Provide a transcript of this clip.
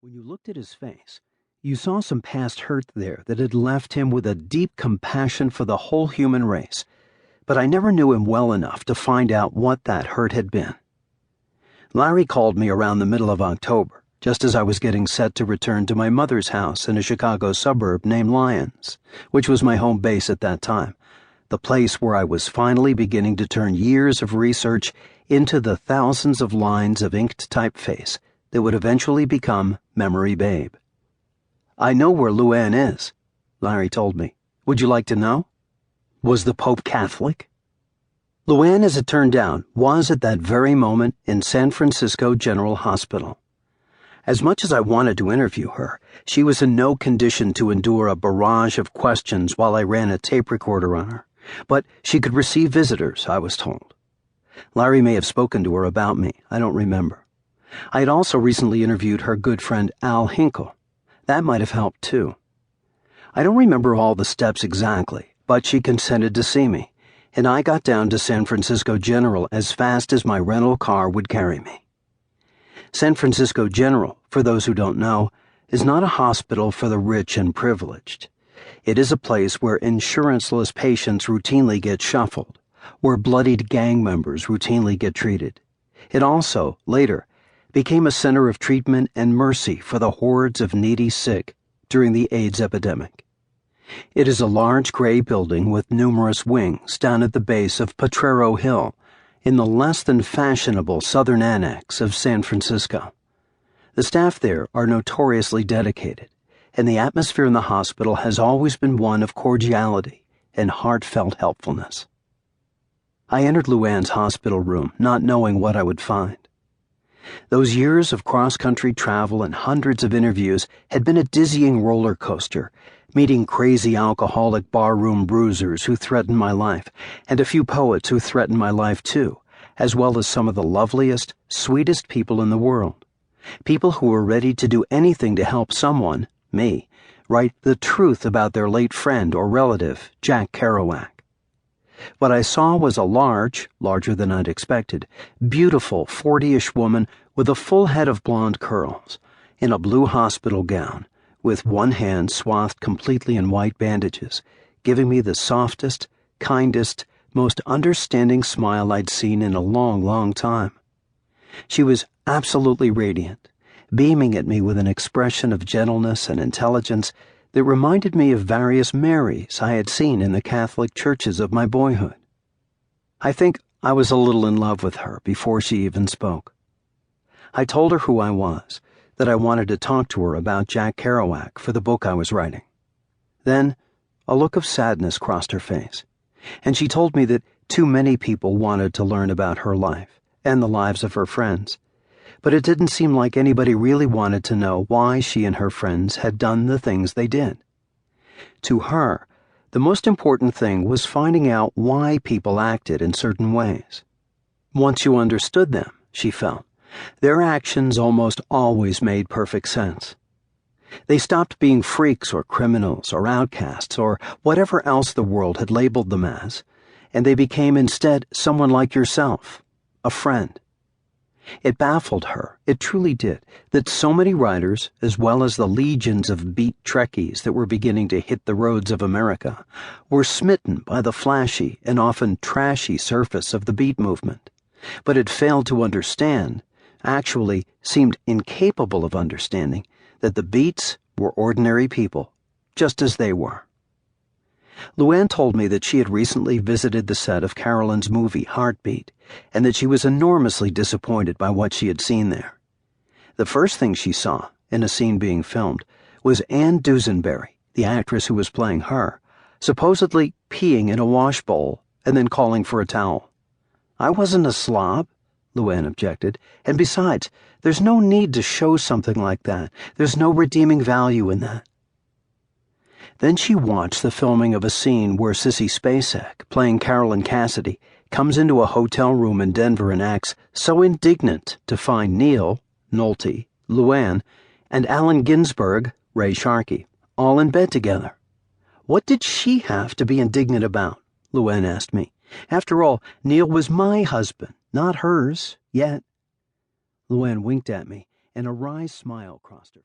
When you looked at his face, you saw some past hurt there that had left him with a deep compassion for the whole human race, but I never knew him well enough to find out what that hurt had been. Larry called me around the middle of October, just as I was getting set to return to my mother's house in a Chicago suburb named Lyons, which was my home base at that time, the place where I was finally beginning to turn years of research into the thousands of lines of inked typeface that would eventually become Memory Babe. "I know where Luann is," Larry told me. "Would you like to know? Was the Pope Catholic?" Luann, as it turned out, was at that very moment in San Francisco General Hospital. As much as I wanted to interview her, she was in no condition to endure a barrage of questions while I ran a tape recorder on her, but she could receive visitors, I was told. Larry may have spoken to her about me, I don't remember. I had also recently interviewed her good friend Al Hinkle. That might have helped, too. I don't remember all the steps exactly, but she consented to see me, and I got down to San Francisco General as fast as my rental car would carry me. San Francisco General, for those who don't know, is not a hospital for the rich and privileged. It is a place where insuranceless patients routinely get shuffled, where bloodied gang members routinely get treated. It also, later, became a center of treatment and mercy for the hordes of needy sick during the AIDS epidemic. It is a large gray building with numerous wings down at the base of Potrero Hill in the less than fashionable southern annex of San Francisco. The staff there are notoriously dedicated, and the atmosphere in the hospital has always been one of cordiality and heartfelt helpfulness. I entered Luann's hospital room not knowing what I would find. Those years of cross-country travel and hundreds of interviews had been a dizzying roller coaster, meeting crazy alcoholic barroom bruisers who threatened my life, and a few poets who threatened my life too, as well as some of the loveliest, sweetest people in the world. People who were ready to do anything to help someone, me, write the truth about their late friend or relative, Jack Kerouac. What I saw was a larger than I'd expected, beautiful 40-ish woman with a full head of blonde curls, in a blue hospital gown, with one hand swathed completely in white bandages, giving me the softest, kindest, most understanding smile I'd seen in a long, long time. She was absolutely radiant, beaming at me with an expression of gentleness and intelligence that reminded me of various Marys I had seen in the Catholic churches of my boyhood. I think I was a little in love with her before she even spoke. I told her who I was, that I wanted to talk to her about Jack Kerouac for the book I was writing. Then, a look of sadness crossed her face, and she told me that too many people wanted to learn about her life and the lives of her friends, but it didn't seem like anybody really wanted to know why she and her friends had done the things they did. To her, the most important thing was finding out why people acted in certain ways. Once you understood them, she felt, their actions almost always made perfect sense. They stopped being freaks or criminals or outcasts or whatever else the world had labeled them as, and they became instead someone like yourself, a friend. It baffled her, it truly did, that so many writers, as well as the legions of beat Trekkies that were beginning to hit the roads of America, were smitten by the flashy and often trashy surface of the beat movement, but had failed to understand, actually seemed incapable of understanding, that the beats were ordinary people, just as they were. Luann told me that she had recently visited the set of Carolyn's movie Heartbeat, and that she was enormously disappointed by what she had seen there. The first thing she saw, in a scene being filmed, was Anne Dusenberry, the actress who was playing her, supposedly peeing in a wash bowl and then calling for a towel. "I wasn't a slob," Luann objected, "and besides, there's no need to show something like that. There's no redeeming value in that." Then she watched the filming of a scene where Sissy Spacek, playing Neal Cassady, comes into a hotel room in Denver and acts so indignant to find Neal, Nolte, Luann, and Allen Ginsberg, Ray Sharkey, all in bed together. "What did she have to be indignant about?" Luann asked me. "After all, Neal was my husband, not hers, yet." Luann winked at me, and a wry smile crossed her face.